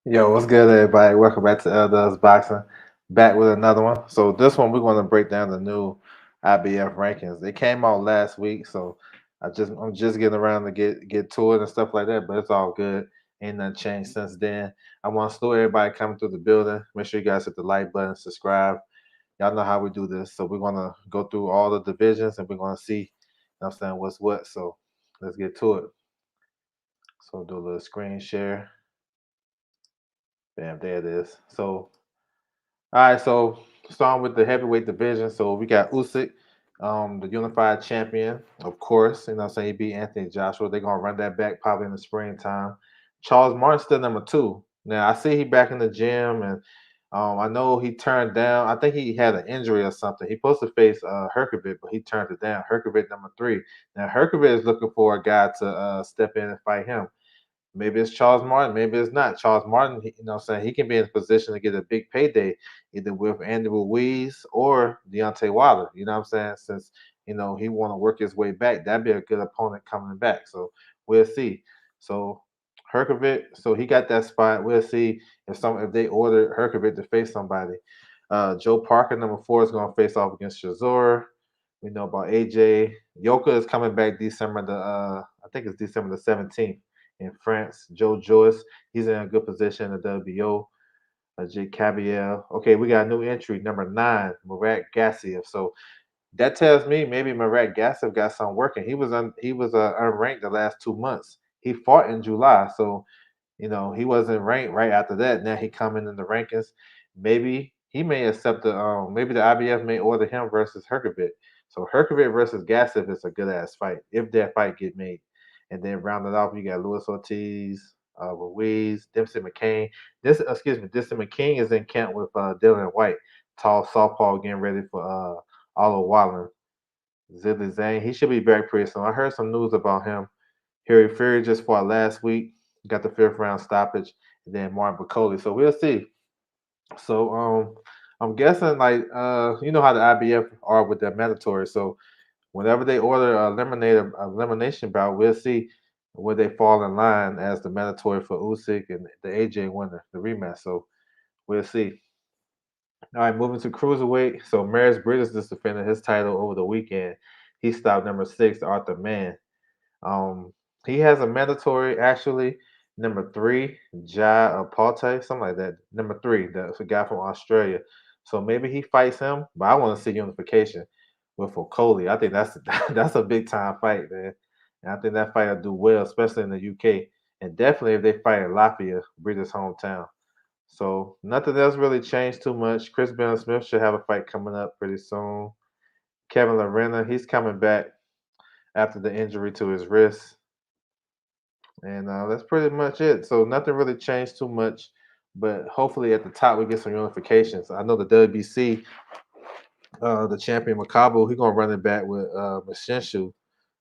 Yo, what's good, everybody? Welcome back to Does Boxing. Back with another one. So this one we're going to break down the new IBF rankings. They came out last week, so I'm just getting around to get to it and stuff like that. But it's all good. Ain't nothing changed since then. I want to salute everybody coming through the building. Make sure you guys hit the like button, subscribe. Y'all know how we do this. So we're gonna go through all the divisions and we're gonna see, I'm saying, what's what. So let's get to it. So do a little screen share. Bam, there it is. So all right, so starting with the heavyweight division. So we got Usyk, the unified champion, of course. You know what I'm saying? He beat Anthony Joshua. They're gonna run that back probably in the springtime. Charles Martin still number two. Now I see he back in the gym and I know he turned down. I think he had an injury or something. He supposed to face Herkovich, but he turned it down. Herkovich number three. Now Herkovich is looking for a guy to step in and fight him. Maybe it's Charles Martin, maybe it's not. Charles Martin, you know what I'm saying, he can be in a position to get a big payday either with Andy Ruiz or Deontay Wilder, you know what I'm saying? Since, he want to work his way back. That'd be a good opponent coming back. So we'll see. So Herkovic, so he got that spot. We'll see if they order Herkovic to face somebody. Joe Parker, number four, is gonna face off against Shazor. We know about AJ. Yoka is coming back December I think it's December the 17th in France. Joe Joyce, he's in a good position at WBO. Jake Caviel. Okay, we got a new entry, number nine, Murat Gassiev. So that tells me maybe Murat Gassiev got some working. He was unranked the last 2 months. He fought in July, so he wasn't ranked right after that. Now he coming in the rankings. Maybe he may accept maybe the IBF may order him versus Herkovic. So Herkovic versus Gassif is a good ass fight if that fight get made. And then round it off, you got Luis Ortiz, Ruiz, Dempsey McCain. Dempsey McCain is in camp with Dylan White, tall southpaw, getting ready for Oliver Wallen. Zilli Zane, he should be back pretty soon. I heard some news about him. Harry Fury just fought last week, got the fifth round stoppage, and then Martin Bacoli. So we'll see. So I'm guessing like you know how the IBF are with their mandatory. So whenever they order a elimination bout, we'll see where they fall in line as the mandatory for Usyk and the AJ winner, the rematch. So we'll see. All right, moving to cruiserweight. So Maris Bridges just defended his title over the weekend. He stopped number six, Arthur Mann. Um, he has a mandatory actually. Number three, Jai Apalte, something like that. Number three, that's a guy from Australia. So maybe he fights him, but I want to see unification with Okoli. I think that's that's a big time fight, man. And I think that fight will do well, especially in the UK. And definitely if they fight in Latvia, British hometown. So nothing else really changed too much. Chris Bennett Smith should have a fight coming up pretty soon. Kevin Lorena, he's coming back after the injury to his wrist. And that's pretty much it. So nothing really changed too much, but hopefully at the top we get some unifications. I know the WBC, the champion Makabu, he's gonna run it back with Mashinshu.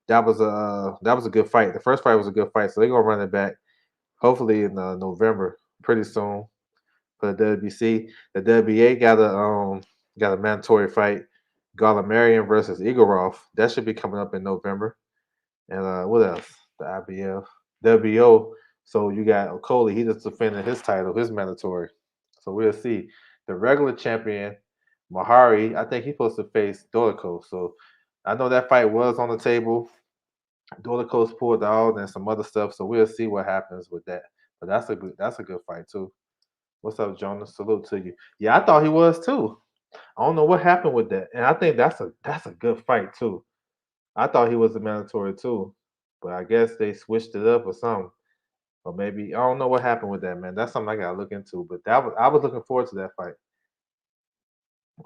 That was a good fight. The first fight was a good fight, so they're gonna run it back. Hopefully in November, pretty soon for the WBC. The WBA got a mandatory fight, Galamarian versus Igorov. That should be coming up in November. And what else? The IBF, WBO. So you got Okoli. He just defended his title, his mandatory. So we'll see. The regular champion, Mahari, I think he's supposed to face Dolico. So I know that fight was on the table. Dolico's pulled out and some other stuff. So we'll see what happens with that. But that's a good fight too. What's up, Jonas? Salute to you. Yeah, I thought he was too. I don't know what happened with that. And I think that's a good fight too. I thought he was a mandatory too, but I guess they switched it up or something. Or maybe I don't know what happened with that, man. That's something I gotta look into. But I was looking forward to that fight.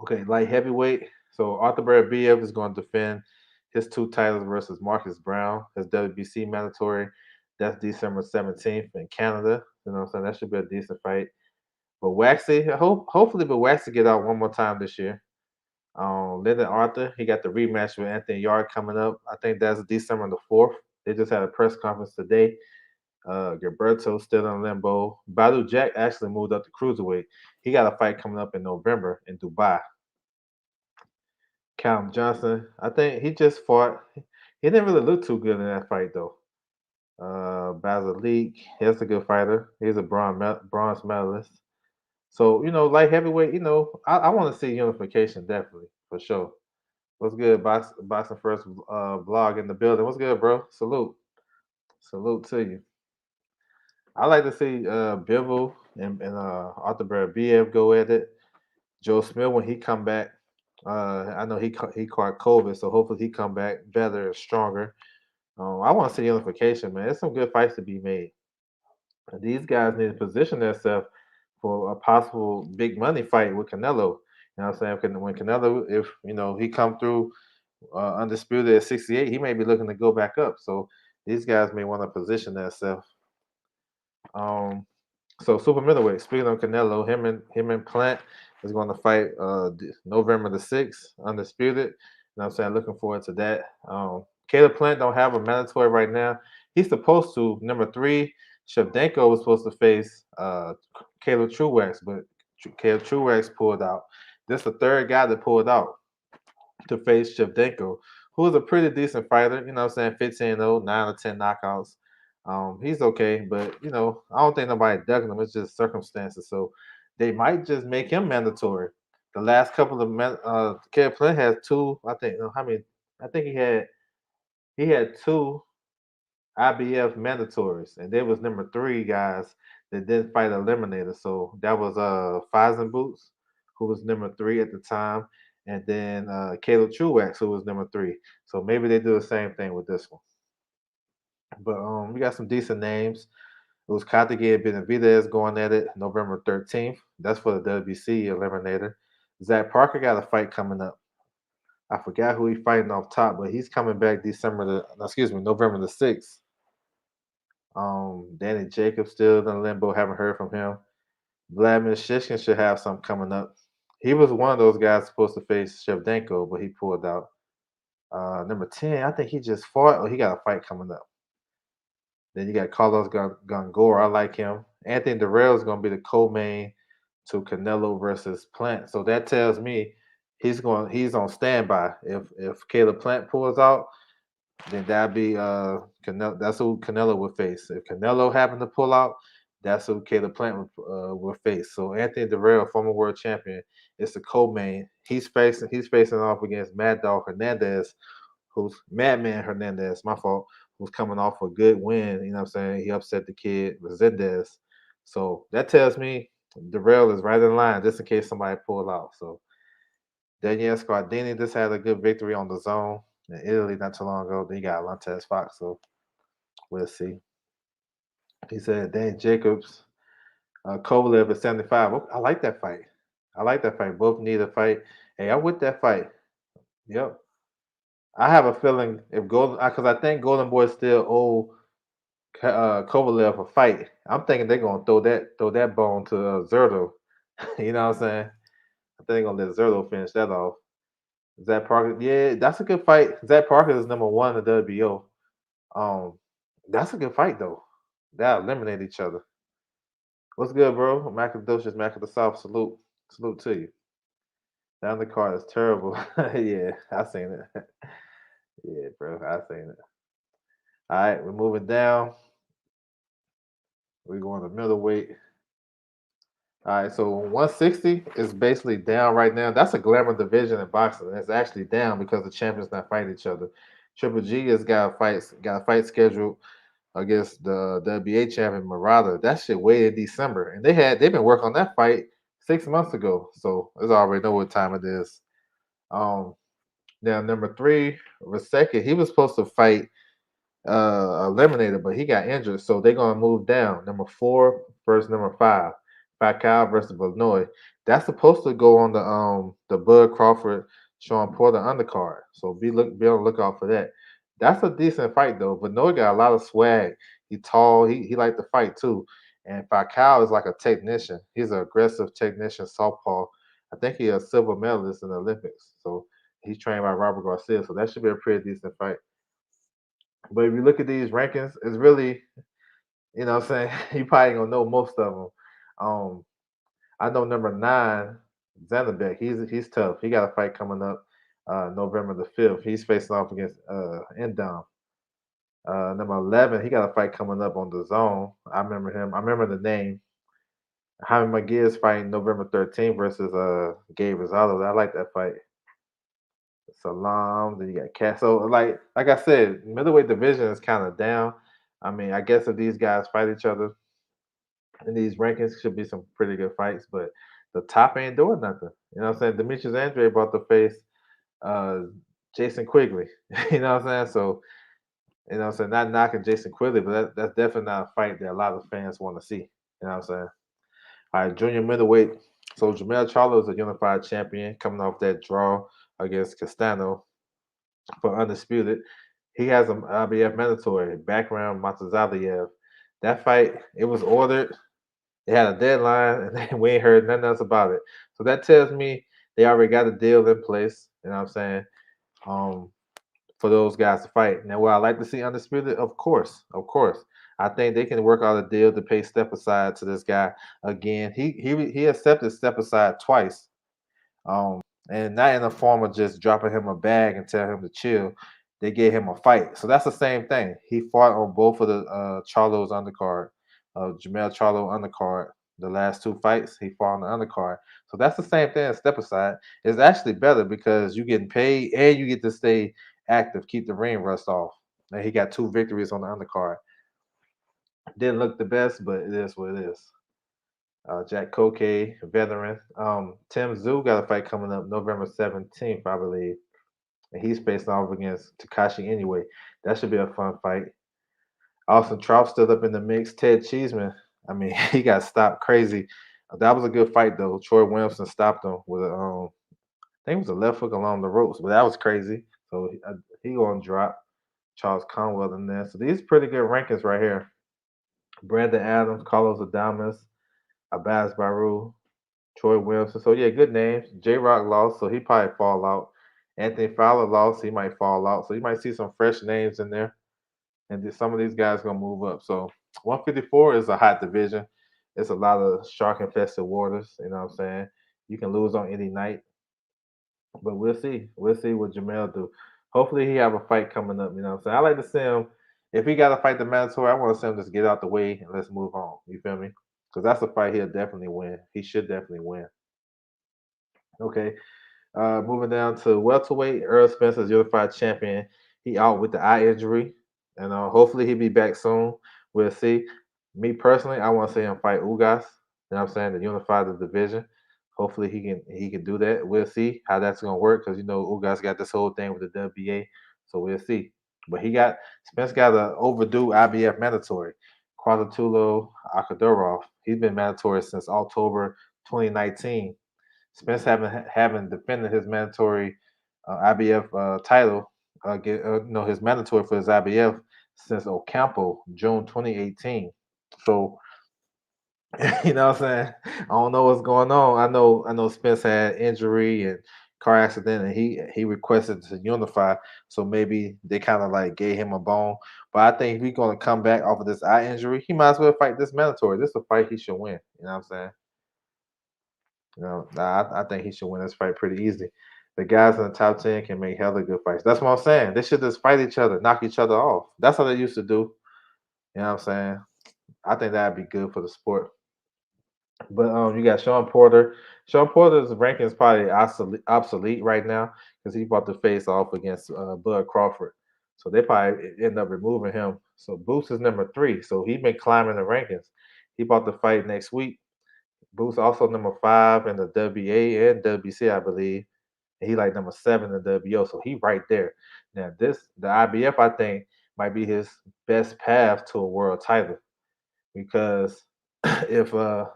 Okay, light heavyweight. So Arthur Beterbiev is going to defend his two titles versus Marcus Brown, his WBC mandatory. That's December 17th in Canada. You know what I'm saying? That should be a decent fight. But Waxy, hopefully, but Waxy get out one more time this year. Lyndon Arthur, he got the rematch with Anthony Yard coming up. I think that's December the 4th. They just had a press conference today. Gilberto still in limbo. Badu Jack actually moved up to cruiserweight. He got a fight coming up in November in Dubai. Callum Johnson, I think he just fought. He didn't really look too good in that fight though. Basilique. He's a good fighter. He's a bronze medalist. So, light heavyweight, I want to see unification definitely, for sure. What's good, Boxing First vlog in the building? What's good, bro? Salute. Salute to you. I like to see Bivol and Arthur Bear BF go at it. Joe Smith when he come back. I know he caught COVID, so hopefully he come back better and stronger. I want to see unification, man. There's some good fights to be made. And these guys need to position themselves for a possible big money fight with Canelo. You know what I'm saying? When Canelo, if he come through undisputed at 68, he may be looking to go back up. So these guys may want to position themselves. Um, so super middleweight. Speaking of Canelo, him and Plant is going to fight November the 6th, undisputed. You know what I'm saying? Looking forward to that. Caleb Plant don't have a mandatory right now. He's supposed to. Number 3, Shevchenko was supposed to face Caleb Truax, but Caleb Truax pulled out. This is the third guy that pulled out to face Shevchenko, who is a pretty decent fighter. You know what I'm saying? 15-0, 9 or 10 knockouts. He's okay, but I don't think nobody ducking him. It's just circumstances. So they might just make him mandatory. The last couple of Caleb Plant has 2. I think how many? I think he had 2 IBF mandatories, and there was number 3 guys that didn't fight eliminator. So that was Boots, who was number 3 at the time, and then Caleb Truax, who was number 3. So maybe they do the same thing with this one. But we got some decent names. It was Cartagena Benavidez going at it November 13th. That's for the WBC eliminator. Zach Parker got a fight coming up. I forgot who he's fighting off top, but he's coming back November the 6th. Danny Jacobs still in limbo. Haven't heard from him. Vladimir Shishkin should have something coming up. He was one of those guys supposed to face Shevchenko, but he pulled out. Number 10, I think he just fought, or he got a fight coming up. Then you got Carlos Gongora. I like him. Anthony Durrell is going to be the co-main to Canelo versus Plant. So that tells me he's on standby. If Caleb Plant pulls out, then that'd be Canelo. That's who Canelo would face. If Canelo happened to pull out, that's who Caleb Plant would face. So Anthony Durrell, former world champion, is the co-main. He's facing off against Mad Dog Hernandez, who's Madman Hernandez. My fault. Who's coming off a good win? You know what I'm saying? He upset the kid Resendez. So that tells me Durrell is right in line, just in case somebody pull out. So Daniel Scardini just had a good victory on the zone in Italy not too long ago. Then you got Montez Fox, so we'll see. He said Danny Jacobs, Kovalev at 75. I like that fight. I like that fight. Both need a fight. Hey, I'm with that fight. Yep. I have a feeling if Golden, because I think Golden Boy still owe Kovalev a fight. I'm thinking they're gonna throw that bone to Zerto. You know what I'm saying? I think they're gonna let Zerto finish that off. Zach Parker, yeah, that's a good fight. Zach Parker is number 1 in the WBO. Um, that's a good fight though. They'll eliminate each other. What's good, bro? Macadocious, Mac of the South. Salute, salute to you. Down the card is terrible. Yeah, I seen it. Yeah, bro, I seen it. All right, we're moving down. We're going to middleweight. All right, so 160 is basically down right now. That's a glamour division in boxing. And it's actually down because the champions not fighting each other. Triple G has got a fight scheduled against the WBA champion Murata. That shit way in December, and they've been working on that fight 6 months ago. So it's already know what time it is. Um, Now number 3, Raseka, he was supposed to fight eliminated, but he got injured, so they're gonna move down. Number 4 versus number 5. Pacquiao versus Benoit. That's supposed to go on the Bud Crawford Sean Porter undercard. So be on the lookout for that. That's a decent fight though. Benoit got a lot of swag. He tall. He like to fight too. And Pacquiao is like a technician. He's an aggressive technician, southpaw. I think he's a silver medalist in the Olympics. So he's trained by Robert Garcia. So that should be a pretty decent fight. But if you look at these rankings, it's really, what I'm saying, you probably ain't gonna know most of them. Um, I know number 9, Zanderbeck. He's tough. He got a fight coming up November the 5th. He's facing off against Endom. Number 11, he got a fight coming up on the zone. I remember him. I remember the name. Jaime McGee is fighting November 13th versus Gabe Rosales. I like that fight. Salam. Then you got Cat. So like I said, middleweight division is kind of down. I mean, I guess if these guys fight each other in these rankings, should be some pretty good fights. But the top ain't doing nothing. You know what I'm saying? Demetrius Andre about to face uh, Jason Quigley. You know what I'm saying? So you know what I'm saying? Not knocking Jason Quigley, but that's definitely not a fight that a lot of fans want to see. You know what I'm saying? All right, junior middleweight. So Jamel Charlo is a unified champion coming off that draw against Castano for undisputed. He has an IBF mandatory background Matazaliev. That fight, it was ordered. It had a deadline, and then we ain't heard nothing else about it. So that tells me they already got a deal in place. You know what I'm saying? Um, for those guys to fight. Now, would I like to see undisputed? Of course, of course. I think they can work out a deal to pay step aside to this guy again. He accepted step aside twice, and not in the form of just dropping him a bag and tell him to chill. They gave him a fight, so that's the same thing. He fought on both of the Charlo's undercard, Jamel Charlo undercard. The last two fights, he fought on the undercard. So that's the same thing as step aside. It's actually better because you getting paid and you get to stay active, keep the ring rust off. And he got two victories on the undercard. Didn't look the best, but it is what it is. Jack Koke, veteran. Tim Tszyu got a fight coming up November 17th, I believe. And he's facing off against Takashi anyway. That should be a fun fight. Austin Trout still up in the mix. Ted Cheeseman, I mean, he got stopped crazy. That was a good fight though. Troy Williamson stopped him with a, I think it was a left hook along the ropes, but that was crazy. So he gonna drop Charles Conwell in there. So these pretty good rankings right here. Brandon Adams, Carlos Adames, Abbas Baru, Troy Williamson. So yeah, good names. J Rock lost, so he probably fall out. Anthony Fowler lost, he might fall out. So you might see some fresh names in there. And then some of these guys gonna move up. So 154 is a hot division. It's a lot of shark infested waters. You know what I'm saying? You can lose on any night, but we'll see. We'll see what Jamel do. Hopefully he have a fight coming up. You know what I'm saying? I like to see him. If he got to fight the mandatory, I want to see him just get out the way and let's move on. You feel me? Because that's a fight he'll definitely win. He should definitely win. Okay. Moving down to welterweight, Earl Spencer's unified champion. He out with the eye injury, and hopefully he'll be back soon. We'll see. Me personally, I want to see him fight Ugas. You know what I'm saying? To unify the division. Hopefully he can do that. We'll see how that's gonna work because you know Ugas got this whole thing with the WBA, so we'll see. But Spence got an overdue IBF mandatory. Quadratullo Akadorov. He's been mandatory since October 2019. Spence having defended his mandatory IBF title, no, his mandatory for his IBF since Ocampo, June 2018. So you know what I'm saying? I don't know what's going on. I know Spence had injury and car accident, and he requested to unify. So maybe they kind of like gave him a bone. But I think if he's gonna come back off of this eye injury, he might as well fight this mandatory. This is a fight he should win. You know what I'm saying? You know, I think he should win this fight pretty easy. The guys in the top 10 can make hella good fights. That's what I'm saying. They should just fight each other, knock each other off. That's how they used to do. You know what I'm saying? I think that'd be good for the sport. But you got Sean Porter. Sean Porter's ranking is probably obsolete right now because he's about to face off against Bud Crawford. So they probably end up removing him. So Boots is number 3. So he's been climbing the rankings. He about to fight next week. Boots also number 5 in the WA and WC, I believe. And he like number 7 in the WO, so he right there. Now the IBF I think might be his best path to a world title because if uh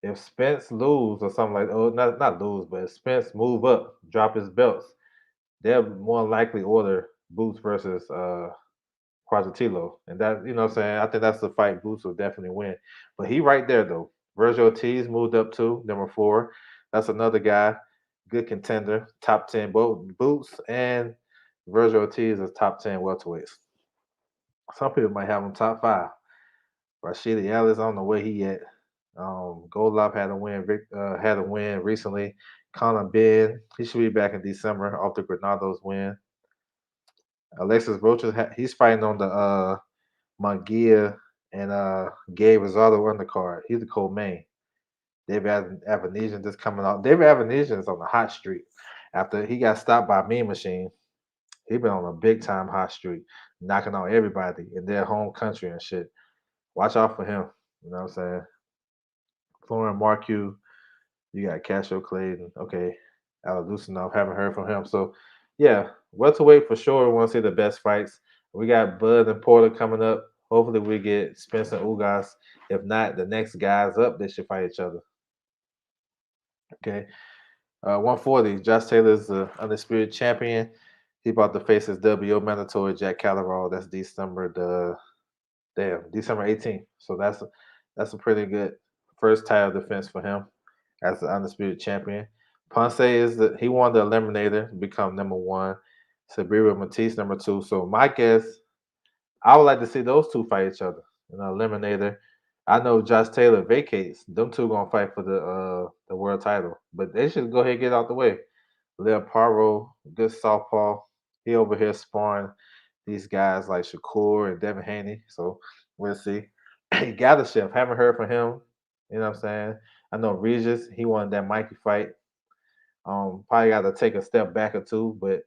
if Spence lose or something like not lose, but if Spence move up, drop his belts, they'll more likely order Boots versus Quadratilo. And that, you know what I'm saying? I think that's the fight Boots will definitely win. But he right there though. Virgil Ortiz moved up to number 4. That's another guy, good contender, top 10. Both Boots and Virgil Ortiz is top 10 welterweights. Some people might have him top 5. Rashidi Ellis, I don't know where he at. Golub had a win recently. Conor Ben, he should be back in December off the Granados win. Alexis Rocha, he's fighting on the Munguia and Gabe Rosado undercard. He's the co-main. David Avanesian just coming out. David Avanesian is on the hot streak after he got stopped by Mean Machine. He been on a big time hot streak, knocking out everybody in their home country and shit. Watch out for him. You know what I'm saying? Florian Marcu, you got Casio Clayton. Okay, Aladusinov, haven't heard from him. So, yeah, welterweight for sure. We want to see the best fights. We got Bud and Porter coming up. Hopefully, we get Spencer and Ugas. If not, the next guys up, they should fight each other. Okay. 140, Josh Taylor's the undisputed champion. He about to face his WO mandatory Jack Calleral. That's December 18th. So that's a pretty good first title defense for him as the undisputed champion. Ponce he won the eliminator, become number one. Sabira Matisse number two. So my guess, I would like to see those two fight each other in the eliminator. I know Josh Taylor vacates. Them two gonna fight for the world title, but they should go ahead and get out the way. Leo Paro, good southpaw. He over here sparring these guys like Shakur and Devin Haney. So we'll see. Gathashev, haven't heard from him. You know what I'm saying? I know Regis, he wanted that Mikey fight. Probably got to take a step back or two, but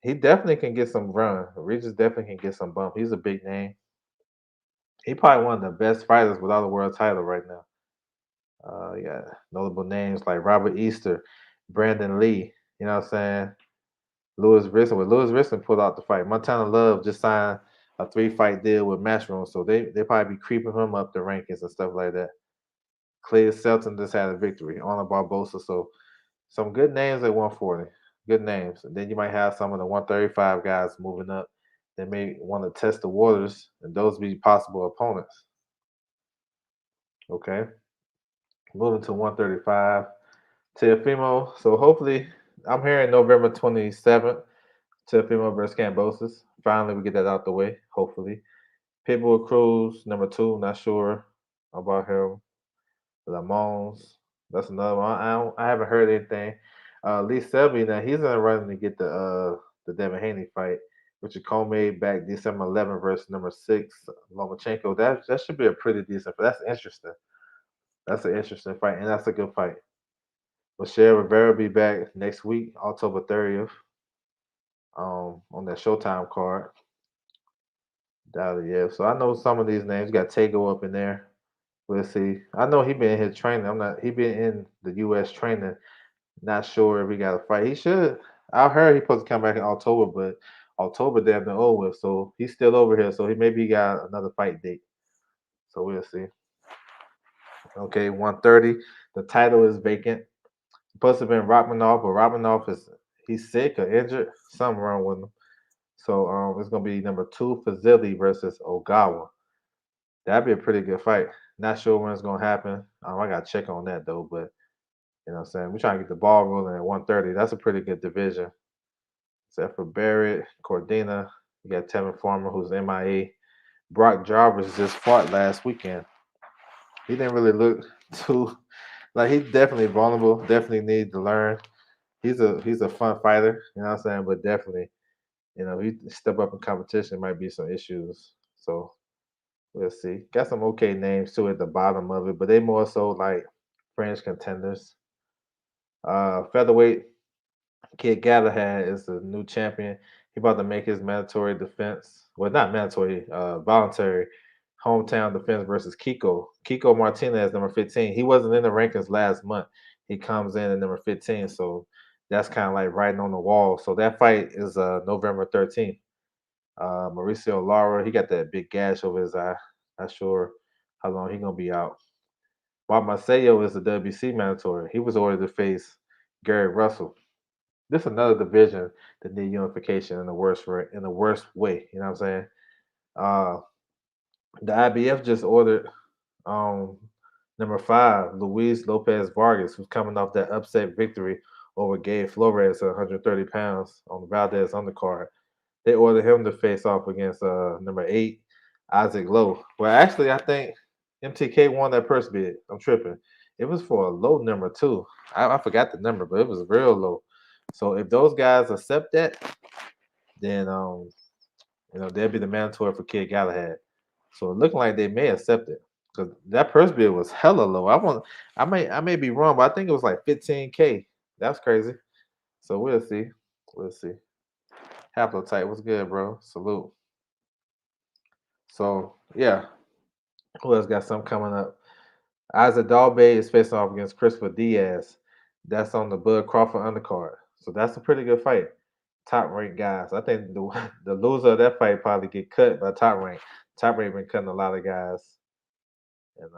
he definitely can get some run. Regis definitely can get some bump. He's a big name. He probably one of the best fighters without a world title right now. Yeah, notable names like Robert Easter, Brandon Lee. You know what I'm saying? Lewis Risson. Well, Lewis Risson pulled out the fight. Montana Love just signed a 3-fight deal with Matchroom, so they probably be creeping him up the rankings and stuff like that. Clay Selton just had a victory. Honor Barbosa. So some good names at 140. Good names. And then you might have some of the 135 guys moving up. They may want to test the waters, and those be possible opponents. Okay. Moving to 135. Teofimo. So hopefully, I'm hearing November 27th. Teofimo versus Cambosis. Finally, we get that out the way. Hopefully. Pitbull Cruz, number two. Not sure about him. Lamons. That's another one. I haven't heard anything. Lee Selby, now he's in the running to get the Devin Haney fight, which is co-made back December 11th versus number 6, Lomachenko. That should be a pretty decent. That's interesting. That's an interesting fight, and that's a good fight. Michelle Rivera will be back next week, October 30th, on that Showtime card. Yeah. So I know some of these names. You got Tego up in there. We'll see. I know he been in his training. He been in the U.S. training. Not sure if he got a fight. He should. I heard he supposed to come back in October, but October damn near over. So he's still over here. So he got another fight date. So we'll see. Okay, 130. The title is vacant. Supposed to have been Rockmanoff, but Rockmanoff he's sick or injured. Something wrong with him. So it's gonna be number 2 Fazili versus Ogawa. That'd be a pretty good fight. Not sure when it's gonna happen. I gotta check on that though, but you know what I'm saying? We're trying to get the ball rolling at 130. That's a pretty good division. Except for Barrett, Cordina, you got Tevin Farmer, who's MIA. Brock Jarvis just fought last weekend. He didn't really look too like he's definitely vulnerable, definitely need to learn. He's a fun fighter, you know what I'm saying? But definitely, he step up in competition might be some issues. So we'll see. Got some okay names too at the bottom of it, but they more so like French contenders. Featherweight, Kid Galahad is the new champion. He about to make his mandatory defense. Well, not mandatory, voluntary hometown defense versus Kiko. Kiko Martinez, number 15. He wasn't in the rankings last month. He comes in at number 15. So that's kind of like writing on the wall. So that fight is November 13th. Mauricio Lara, he got that big gash over his eye. Not sure how long he gonna be out. Bob Macedo is the WC mandatory. He was ordered to face Gary Russell. This is another division that need unification in the worst way. You know what I'm saying? Uh, the IBF just ordered um, number 5, Luis Lopez Vargas, who's coming off that upset victory over Gabe Flores at 130 pounds on the Valdez undercard. They ordered him to face off against number 8, Isaac Lowe. Well, actually, I think MTK won that purse bid. I'm tripping. It was for a low number too. I forgot the number, but it was real low. So if those guys accept that, then They'll be the mandatory for Kid Galahad. So it looking like they may accept it because that purse bid was hella low. I may be wrong, but I think it was like 15K. That's crazy. So we'll see. We'll see. Haplotype, what's good, bro? Salute. So yeah, who else got something coming up? Isaac Dalbay is facing off against Christopher Diaz. That's on the Bud Crawford undercard. So that's a pretty good fight. Top ranked guys. I think the the loser of that fight probably get cut by top rank. Top rank been cutting a lot of guys. And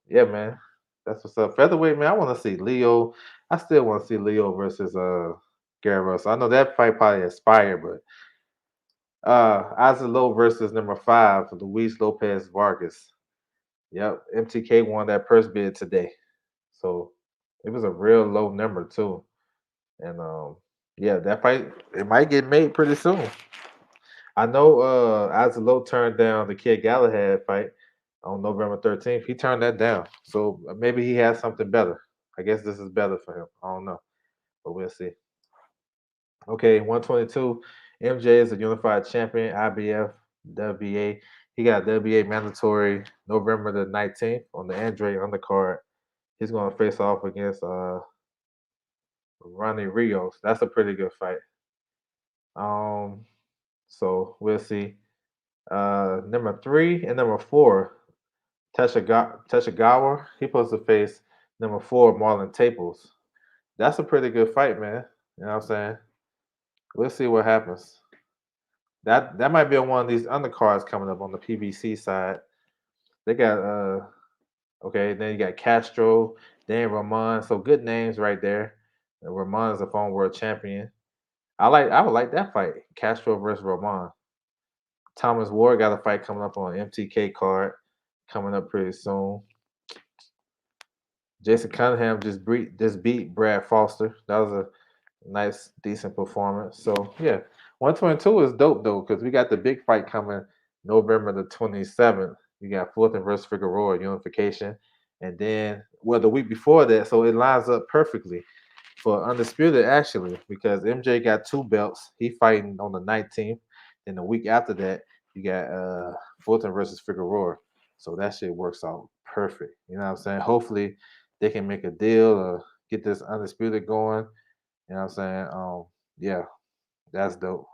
yeah, man, that's what's up. Featherweight, man, I want to see Leo. I still want to see Leo versus Gary Russell. I know that fight probably expired, but Isaac Lowe versus number 5, Luis Lopez Vargas. Yep, MTK won that purse bid today. So it was a real low number too. And yeah, that fight it might get made pretty soon. I know Azalo turned down the Kid Galahad fight on November 13th. He turned that down. So maybe he has something better. I guess this is better for him. I don't know. But we'll see. Okay, 122. MJ is a unified champion, IBF, WBA. He got WBA mandatory November the 19th on the Andre undercard. He's going to face off against Ronnie Rios. That's a pretty good fight. Um, so we'll see. Number 3 and number 4, Teshagawa. He supposed to face number 4, Marlon Taples. That's a pretty good fight, man. You know what I'm saying? We'll see what happens. That might be on one of these undercards coming up on the PBC side. They got okay, then you got Castro, then Ramon. So good names right there. And Ramon is a former world champion. I would like that fight. Castro versus Ramon. Thomas Ward got a fight coming up on MTK card coming up pretty soon. Jason Cunningham just beat Brad Foster. That was a nice, decent performance. So yeah, 122 is dope though because we got the big fight coming November the 27th. You got Fulton versus Figueroa unification, and then the week before that, so it lines up perfectly for undisputed actually because MJ got 2 belts. He fighting on the 19th, and the week after that you got Fulton versus Figueroa. So that shit works out perfect. You know what I'm saying? Hopefully they can make a deal or get this undisputed going. You know what I'm saying? Yeah, that's dope.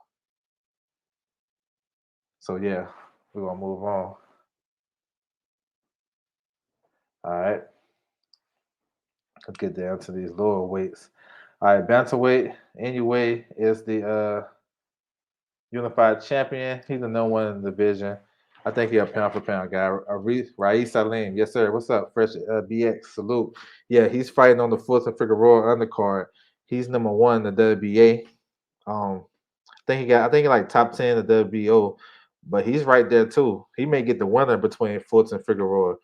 So yeah, we're gonna move on. All right, let's get down to these lower weights. All right, bantamweight anyway is the unified champion. He's the number one in the division. I think he's a pound for pound guy. Rais Salim, yes sir. What's up, Fresh BX? Salute. Yeah, he's fighting on the Fulton Figueroa undercard. He's number 1 in the WBA. I think he like top 10 in the WBO, but he's right there too. He may get the winner between Fulton and Figueroa.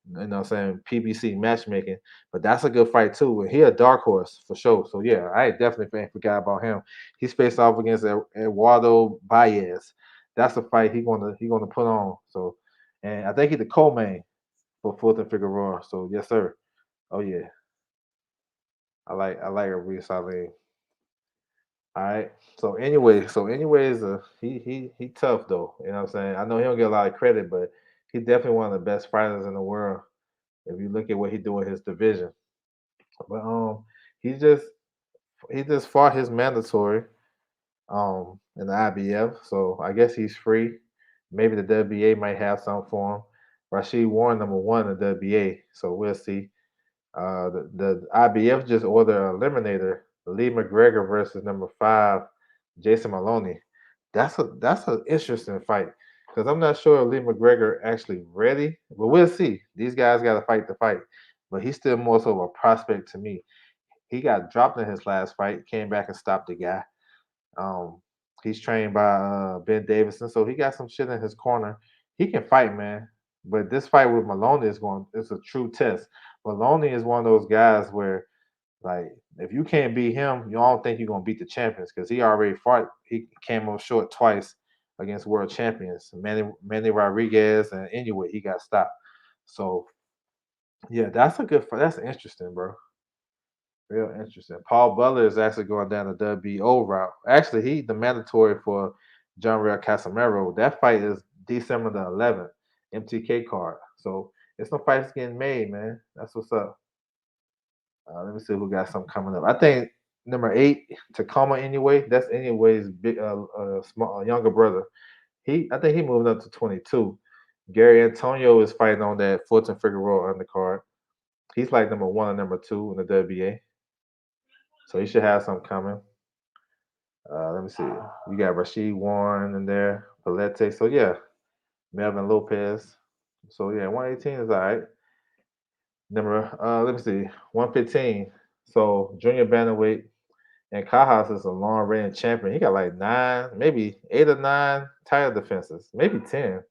You know what I'm saying? PBC matchmaking. But that's a good fight too. And he a dark horse for sure. So yeah, I definitely forgot about him. He's faced off against Eduardo Baez. That's a fight he gonna put on. So and I think he's the co-main for Fulton Figueroa. So yes, sir. Oh yeah. I like Reese Salim. All right. So anyways, he tough though. You know what I'm saying? I know he don't get a lot of credit, but he's definitely one of the best fighters in the world. If you look at what he do in his division, but he just he just fought his mandatory in the IBF, so I guess he's free. Maybe the WBA might have some for him. Rashid Warren number 1 in the WBA, so we'll see. The IBF just ordered an eliminator, Lee McGregor versus number 5, Jason Maloney. That's an interesting fight because I'm not sure if Lee McGregor actually ready, but we'll see. These guys got to fight the fight, but he's still more so of a prospect to me. He got dropped in his last fight, came back and stopped the guy. Um, he's trained by Ben Davison, so he got some shit in his corner. He can fight, man. But this fight with Maloney it's a true test. Maloney is one of those guys where like if you can't beat him, you don't think you're gonna beat the champions because he already fought. He came up short twice against world champions, Manny Rodriguez, and anyway he got stopped. So yeah, that's a good fight. That's interesting, bro. Real interesting. Paul Butler is actually going down the WBO route. Actually, he's the mandatory for John Real Casamero. That fight is December the 11th, MTK card. So it's no fights getting made, man. That's what's up. Let me see who got something coming up. I think number 8, Tacoma. Anyway, that's anyways big, small, younger brother. I think he moved up to 22. Gary Antonio is fighting on that Fulton Figueroa undercard. He's like number 1 or number 2 in the WBA. So he should have something coming. Let me see. You got Rashid Warren in there, Palette. So yeah, Melvin Lopez. So yeah, 118 is all right. Number let me see, 115. So junior bantamweight and Cajas is a long reigning champion. He got like 9, maybe 8 or 9 title defenses, maybe 10.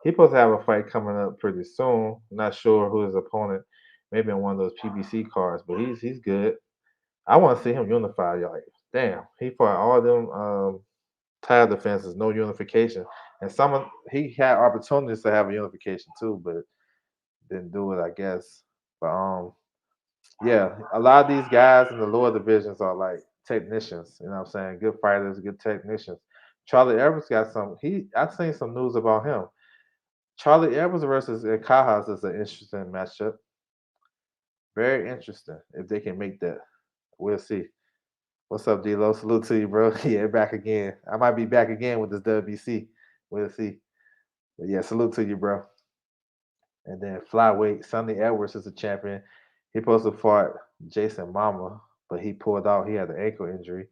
He's supposed to have a fight coming up pretty soon. Not sure who his opponent. Maybe in one of those PBC cards, but he's good. I want to see him unify. Y'all, like, damn, he fought all them title defenses, no unification, and he had opportunities to have a unification too, but didn't do it, I guess. But yeah, a lot of these guys in the lower divisions are like technicians. You know what I'm saying? Good fighters, good technicians. Charlie Evans got some. I've seen some news about him. Charlie Evans versus Cajas is an interesting matchup. Very interesting if they can make that. We'll see. What's up, D-Lo? Salute to you, bro. Yeah, back again. I might be back again with this WBC. We'll see. But yeah, salute to you, bro. And then flyweight, Sonny Edwards is a champion. He supposed to fought Jason Mama, but he pulled out. He had an ankle injury.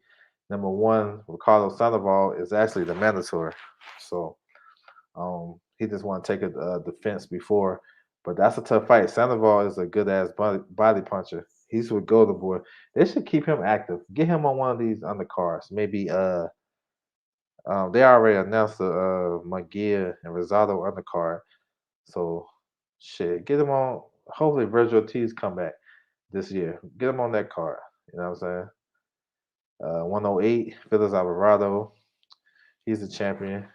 Number 1, Ricardo Sandoval is actually the mandatory. So he just want to take a defense before. But that's a tough fight. Sandoval is a good ass body puncher. He's with Golden Boy. They should keep him active. Get him on one of these undercards. Maybe they already announced the McGear and Rosado undercard. So shit, get him on. Hopefully Virgil Ortiz come back this year. Get him on that card. You know what I'm saying? 108, Phillips Alvarado. He's a champion.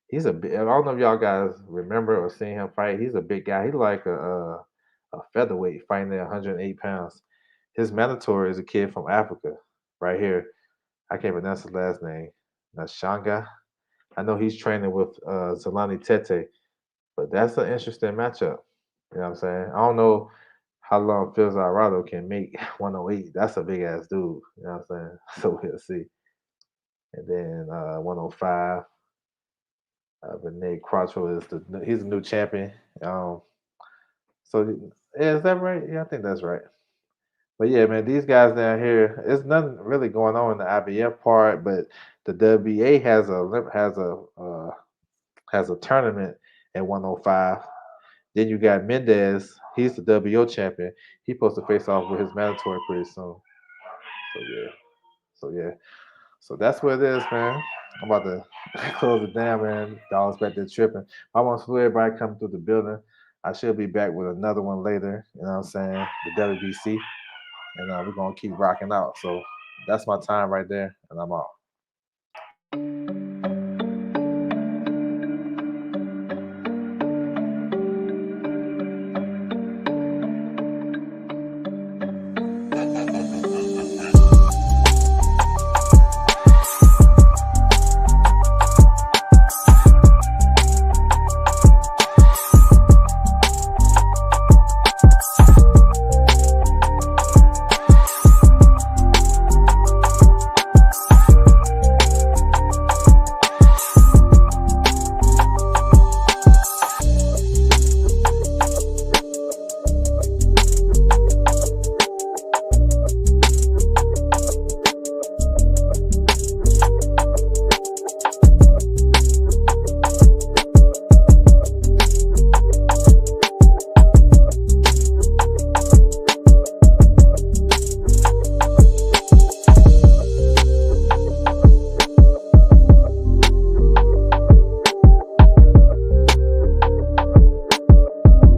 He's a big. I don't know if y'all guys remember or seen him fight. He's a big guy. He's like a featherweight fighting at 108 pounds. His mandatory is a kid from Africa, right here. I can't pronounce his last name. Nashanga. I know he's training with Zolani Tete, but that's an interesting matchup. You know what I'm saying? I don't know how long Phil Alvarado can make 108. That's a big ass dude. You know what I'm saying? So we'll see. And then 105. Renee Quattro he's a new champion. Um, so yeah, is that right? Yeah, I think that's right. But yeah, man, these guys down here, there's nothing really going on in the IBF part, but the WBA has a tournament at 105. Then you got Mendez. He's the WO champion. He's supposed to face off with his mandatory pretty soon. So yeah. So yeah. So that's what it is, man. I'm about to close it down, man. Dogs back there tripping. I want to everybody coming through the building. I should be back with another one later. You know what I'm saying? The WBC. And we're going to keep rocking out. So that's my time right there. And I'm out.